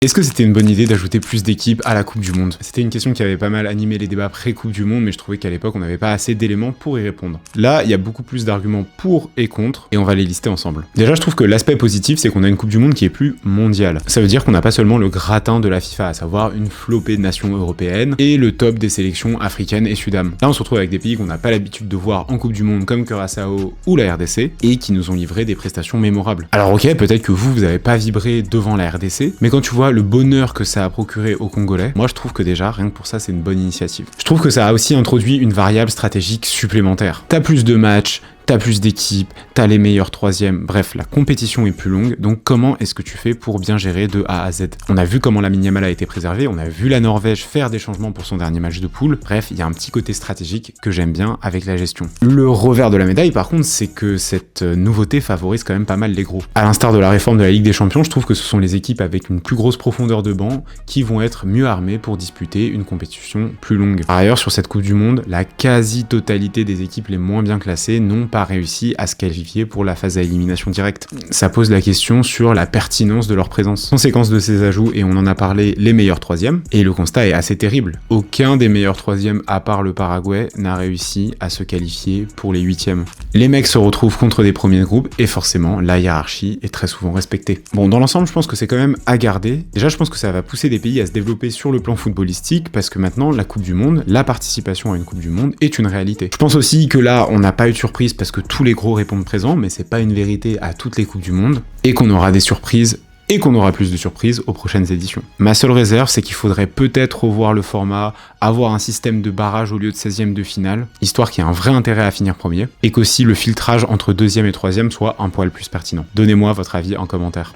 Est-ce que c'était une bonne idée d'ajouter plus d'équipes à la Coupe du Monde? C'était une question qui avait pas mal animé les débats pré-Coupe du Monde, mais je trouvais qu'à l'époque, on n'avait pas assez d'éléments pour y répondre. Là, il y a beaucoup plus d'arguments pour et contre, et on va les lister ensemble. Déjà, je trouve que l'aspect positif, c'est qu'on a une Coupe du Monde qui est plus mondiale. Ça veut dire qu'on n'a pas seulement le gratin de la FIFA, à savoir une flopée de nations européennes, et le top des sélections africaines et sud-am. Là, on se retrouve avec des pays qu'on n'a pas l'habitude de voir en Coupe du Monde, comme Curaçao ou la RDC, et qui nous ont livré des prestations mémorables. Alors ok, peut-être que vous n'avez pas vibré devant la RDC, mais quand tu vois le bonheur que ça a procuré aux Congolais, moi je trouve que déjà, rien que pour ça, c'est une bonne initiative. Je trouve que ça a aussi introduit une variable stratégique supplémentaire. T'as plus de matchs, t'as plus d'équipes, t'as les meilleurs troisièmes, bref, la compétition est plus longue, donc comment est-ce que tu fais pour bien gérer de A à Z? On a vu comment Lamine Yamal a été préservé, on a vu la Norvège faire des changements pour son dernier match de poule, bref, il y a un petit côté stratégique que j'aime bien avec la gestion. Le revers de la médaille, par contre, c'est que cette nouveauté favorise quand même pas mal les gros. À l'instar de la réforme de la Ligue des Champions, je trouve que ce sont les équipes avec une plus grosse profondeur de banc qui vont être mieux armées pour disputer une compétition plus longue. Par ailleurs, sur cette Coupe du Monde, la quasi-totalité des équipes les moins bien classées n'ont pas réussi à se qualifier pour la phase à élimination directe. Ça pose la question sur la pertinence de leur présence. Conséquence de ces ajouts, et on en a parlé, les meilleurs troisièmes, et le constat est assez terrible. Aucun des meilleurs troisièmes, à part le Paraguay, n'a réussi à se qualifier pour les huitièmes. Les mecs se retrouvent contre des premiers groupes, et forcément, la hiérarchie est très souvent respectée. Bon, dans l'ensemble, je pense que c'est quand même à garder. Déjà, je pense que ça va pousser des pays à se développer sur le plan footballistique, parce que maintenant, la Coupe du Monde, la participation à une Coupe du Monde est une réalité. Je pense aussi que là, on n'a pas eu de surprise parce que tous les gros répondent présents, mais c'est pas une vérité à toutes les Coupes du Monde, et qu'on aura des surprises, et qu'on aura plus de surprises aux prochaines éditions. Ma seule réserve, c'est qu'il faudrait peut-être revoir le format, avoir un système de barrage au lieu de 16e de finale, histoire qu'il y ait un vrai intérêt à finir premier, et qu'aussi le filtrage entre 2e et 3e soit un poil plus pertinent. Donnez-moi votre avis en commentaire.